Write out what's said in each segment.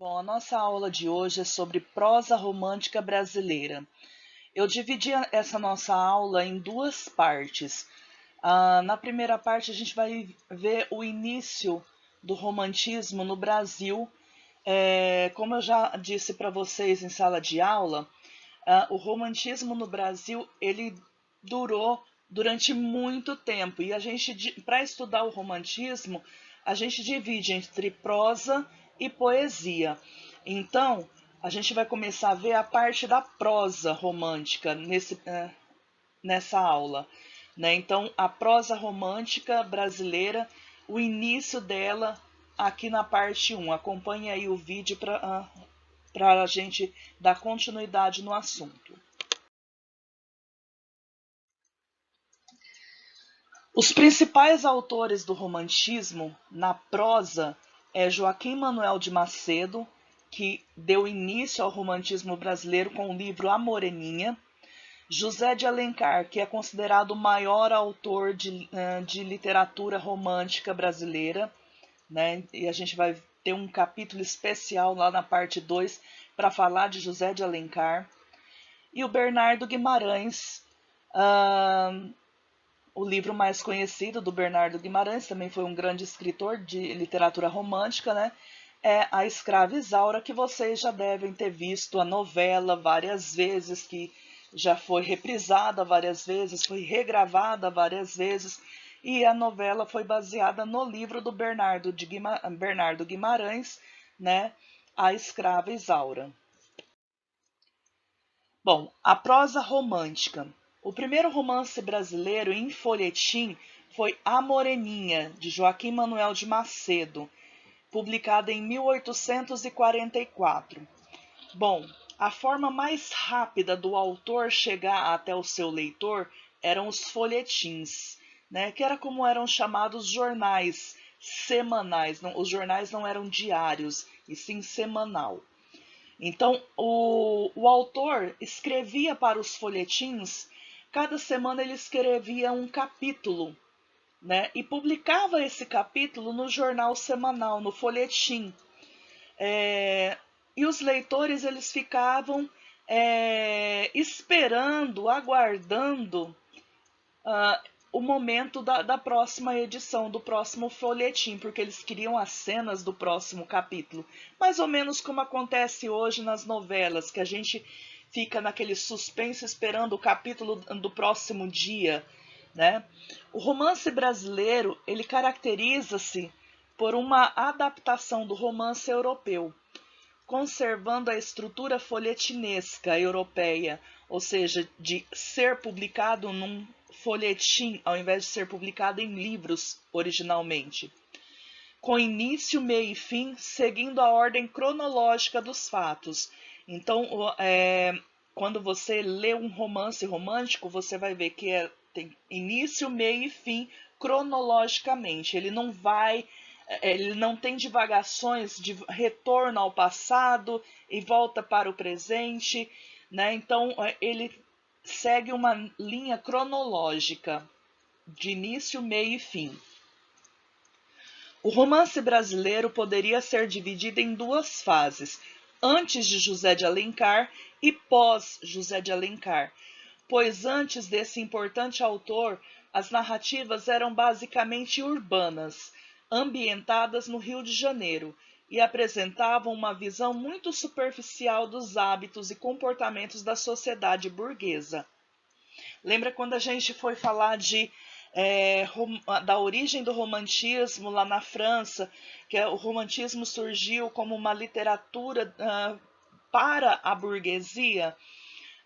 Bom, a nossa aula de hoje é sobre prosa romântica brasileira. Eu dividi essa nossa aula em duas partes. Na primeira parte, a gente vai ver o início do romantismo no Brasil. Como eu já disse para vocês em sala de aula, o romantismo no Brasil ele durou durante muito tempo. E a gente, para estudar o romantismo, a gente divide entre prosa e poesia. Então, a gente vai começar a ver a parte da prosa romântica nessa aula. Né? Então, a prosa romântica brasileira, o início dela aqui na parte 1. Acompanhe aí o vídeo para a gente dar continuidade no assunto. Os principais autores do romantismo na prosa é Joaquim Manuel de Macedo, que deu início ao romantismo brasileiro com o livro A Moreninha, José de Alencar, que é considerado o maior autor de literatura romântica brasileira, né? E a gente vai ter um capítulo especial lá na parte 2 para falar de José de Alencar, e o Bernardo Guimarães. O livro mais conhecido do Bernardo Guimarães, também foi um grande escritor de literatura romântica, né? É A Escrava Isaura, que vocês já devem ter visto a novela várias vezes, que já foi reprisada várias vezes, foi regravada várias vezes, e a novela foi baseada no livro do Bernardo Guimarães, né? A Escrava Isaura. Bom, a prosa romântica. O primeiro romance brasileiro em folhetim foi A Moreninha, de Joaquim Manuel de Macedo, publicado em 1844. Bom, a forma mais rápida do autor chegar até o seu leitor eram os folhetins, né, que era como eram chamados jornais semanais. Não, os jornais não eram diários, e sim semanal. Então, o autor escrevia para os folhetins, cada semana ele escrevia um capítulo, né? E publicava esse capítulo no jornal semanal, no folhetim. E os leitores eles ficavam esperando, aguardando o momento da próxima edição, do próximo folhetim, porque eles queriam as cenas do próximo capítulo. Mais ou menos como acontece hoje nas novelas, que a gente fica naquele suspense esperando o capítulo do próximo dia, né? O romance brasileiro, ele caracteriza-se por uma adaptação do romance europeu, conservando a estrutura folhetinesca europeia, ou seja, de ser publicado num folhetim ao invés de ser publicado em livros originalmente, com início, meio e fim, seguindo a ordem cronológica dos fatos. Então, quando você lê um romance romântico, você vai ver que tem início, meio e fim cronologicamente. Ele não tem divagações de retorno ao passado e volta para o presente, né? Então, ele segue uma linha cronológica de início, meio e fim. O romance brasileiro poderia ser dividido em duas fases, antes de José de Alencar e pós José de Alencar, pois antes desse importante autor, as narrativas eram basicamente urbanas, ambientadas no Rio de Janeiro, e apresentavam uma visão muito superficial dos hábitos e comportamentos da sociedade burguesa. Lembra quando a gente foi falar da origem do romantismo lá na França, que o romantismo surgiu como uma literatura para a burguesia?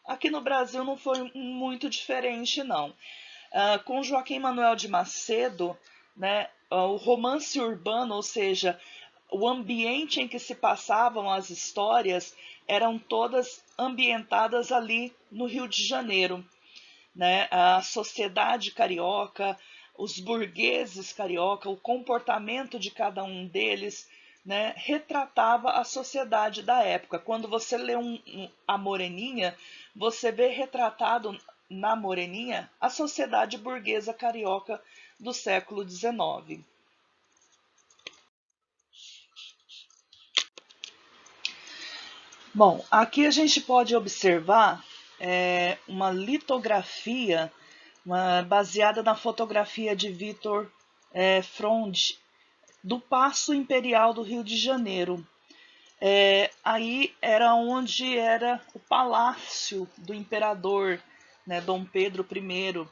Aqui no Brasil não foi muito diferente, não. Com Joaquim Manuel de Macedo, né, o romance urbano, ou seja, o ambiente em que se passavam as histórias, eram todas ambientadas ali no Rio de Janeiro. Né? A sociedade carioca, os burgueses carioca, o comportamento de cada um deles, né, retratava a sociedade da época. Quando você lê A Moreninha, você vê retratado na Moreninha a sociedade burguesa carioca do século XIX. Bom, aqui a gente pode observar uma litografia baseada na fotografia de Victor Fronde, do Paço Imperial do Rio de Janeiro. Aí era onde era o palácio do imperador, né, Dom Pedro I.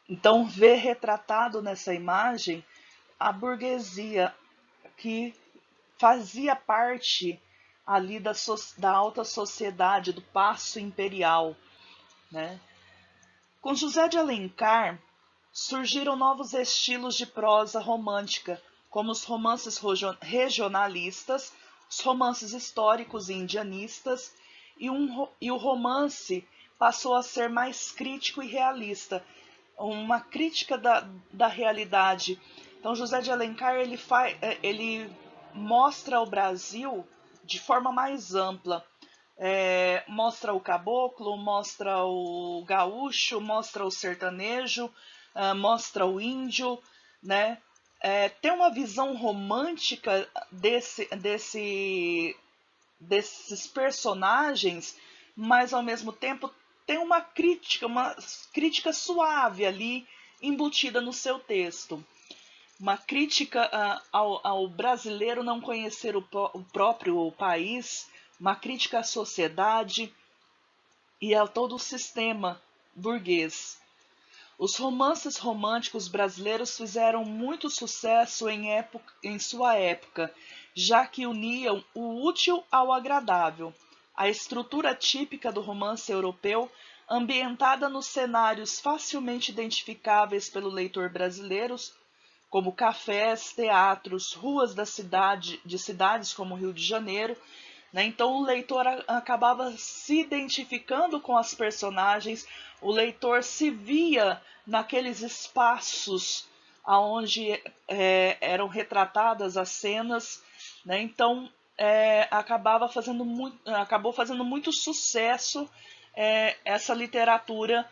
Então, vê retratado nessa imagem a burguesia que fazia parte ali da alta sociedade, do Paço Imperial, né? Com José de Alencar, surgiram novos estilos de prosa romântica, como os romances regionalistas, os romances históricos e indianistas, e o romance passou a ser mais crítico e realista, uma crítica da realidade. Então, José de Alencar ele mostra o Brasil de forma mais ampla. Mostra o caboclo, mostra o gaúcho, mostra o sertanejo, mostra o índio, né? Tem uma visão romântica desses personagens, mas ao mesmo tempo tem uma crítica suave ali embutida no seu texto. Uma crítica ao brasileiro não conhecer o próprio país, uma crítica à sociedade e a todo o sistema burguês. Os romances românticos brasileiros fizeram muito sucesso em sua época, já que uniam o útil ao agradável. A estrutura típica do romance europeu, ambientada nos cenários facilmente identificáveis pelo leitor brasileiro, como cafés, teatros, ruas de cidades como Rio de Janeiro, né? Então o leitor acabava se identificando com as personagens, o leitor se via naqueles espaços onde eram retratadas as cenas, né? Então acabou fazendo muito sucesso essa literatura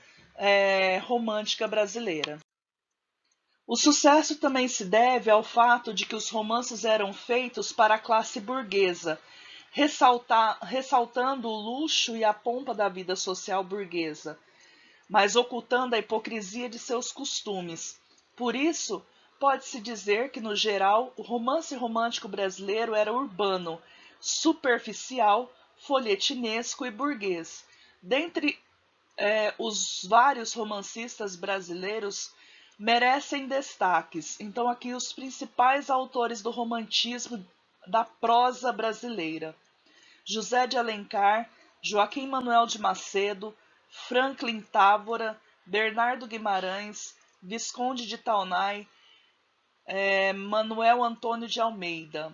romântica brasileira. O sucesso também se deve ao fato de que os romances eram feitos para a classe burguesa, ressaltando o luxo e a pompa da vida social burguesa, mas ocultando a hipocrisia de seus costumes. Por isso, pode-se dizer que, no geral, o romance romântico brasileiro era urbano, superficial, folhetinesco e burguês. Dentre os vários romancistas brasileiros, merecem destaques. Então, aqui os principais autores do romantismo da prosa brasileira: José de Alencar, Joaquim Manuel de Macedo, Franklin Távora, Bernardo Guimarães, Visconde de Taunay, Manuel Antônio de Almeida.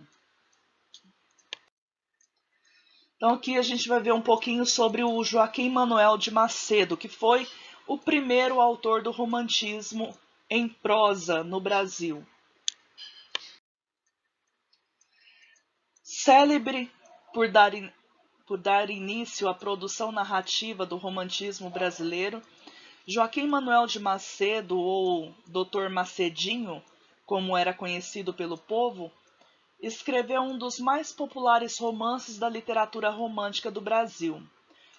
Então aqui a gente vai ver um pouquinho sobre o Joaquim Manuel de Macedo, que foi o primeiro autor do romantismo em prosa no Brasil. Célebre por dar início à produção narrativa do romantismo brasileiro, Joaquim Manuel de Macedo, ou Dr. Macedinho, como era conhecido pelo povo, escreveu um dos mais populares romances da literatura romântica do Brasil.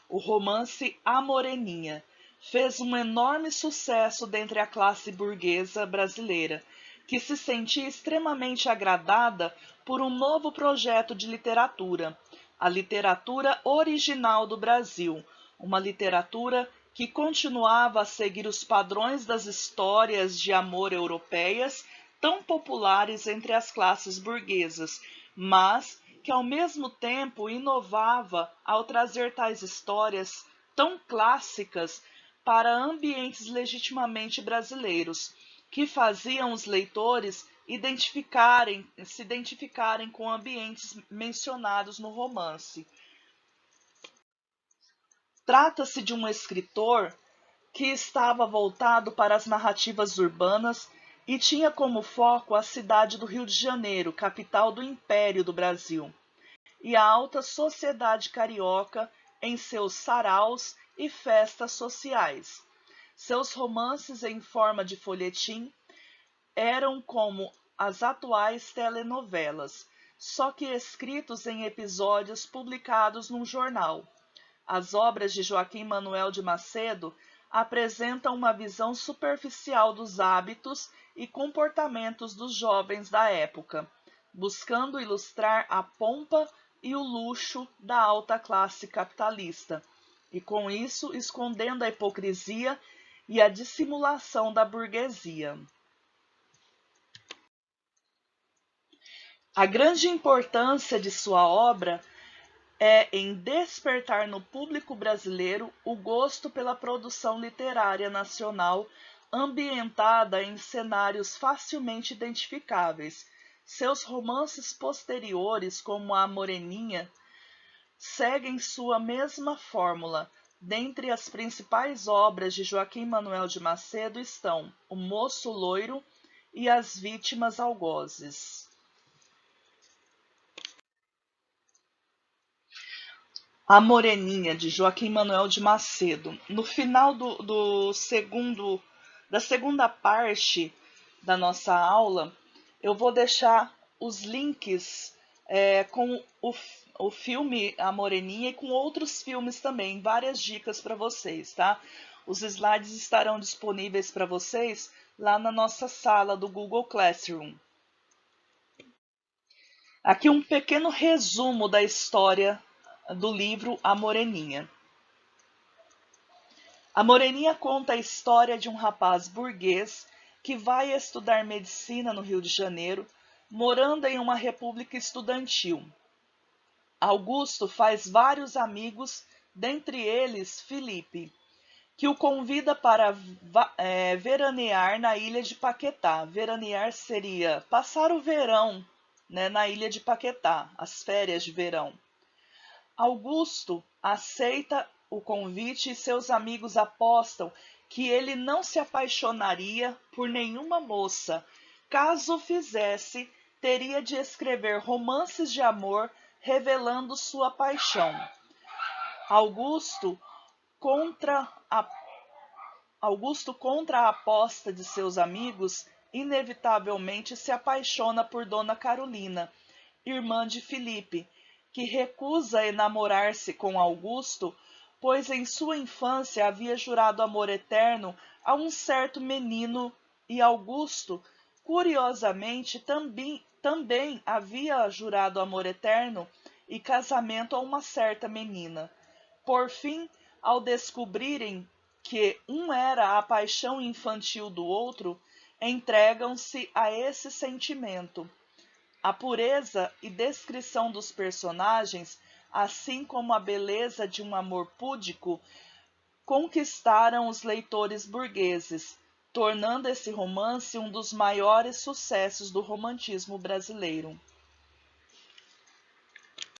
O romance A Moreninha fez um enorme sucesso dentre a classe burguesa brasileira, que se sentia extremamente agradada por um novo projeto de literatura, a literatura original do Brasil, uma literatura que continuava a seguir os padrões das histórias de amor europeias, tão populares entre as classes burguesas, mas que ao mesmo tempo inovava ao trazer tais histórias tão clássicas para ambientes legitimamente brasileiros, que faziam os leitores se identificarem com ambientes mencionados no romance. Trata-se de um escritor que estava voltado para as narrativas urbanas e tinha como foco a cidade do Rio de Janeiro, capital do Império do Brasil, e a alta sociedade carioca em seus saraus e festas sociais. Seus romances em forma de folhetim eram como as atuais telenovelas. só que escritos em episódios publicados num jornal. As obras de Joaquim Manuel de Macedo apresentam uma visão superficial dos hábitos e comportamentos dos jovens da época, buscando ilustrar a pompa e o luxo da alta classe capitalista, e com isso escondendo a hipocrisia e a dissimulação da burguesia. A grande importância de sua obra é em despertar no público brasileiro o gosto pela produção literária nacional ambientada em cenários facilmente identificáveis. Seus romances posteriores, como A Moreninha, seguem sua mesma fórmula. Dentre as principais obras de Joaquim Manuel de Macedo estão O Moço Loiro e As Vítimas Algozes. A Moreninha, de Joaquim Manuel de Macedo. No final da segunda parte da nossa aula, eu vou deixar os links com o filme A Moreninha e com outros filmes também, várias dicas para vocês, tá? Os slides estarão disponíveis para vocês lá na nossa sala do Google Classroom. Aqui um pequeno resumo da história do livro A Moreninha. A Moreninha conta a história de um rapaz burguês que vai estudar medicina no Rio de Janeiro, morando em uma república estudantil. Augusto faz vários amigos, dentre eles Felipe, que o convida para veranear na ilha de Paquetá. Veranear seria passar o verão, né, na ilha de Paquetá, as férias de verão. Augusto aceita o convite e seus amigos apostam que ele não se apaixonaria por nenhuma moça. Caso fizesse, teria de escrever romances de amor revelando sua paixão. Augusto, contra a aposta de seus amigos, inevitavelmente se apaixona por Dona Carolina, irmã de Felipe, que recusa enamorar-se com Augusto, pois em sua infância havia jurado amor eterno a um certo menino e Augusto, curiosamente, também havia jurado amor eterno e casamento a uma certa menina. Por fim, ao descobrirem que um era a paixão infantil do outro, entregam-se a esse sentimento. A pureza e descrição dos personagens, assim como a beleza de um amor púdico, conquistaram os leitores burgueses, tornando esse romance um dos maiores sucessos do romantismo brasileiro.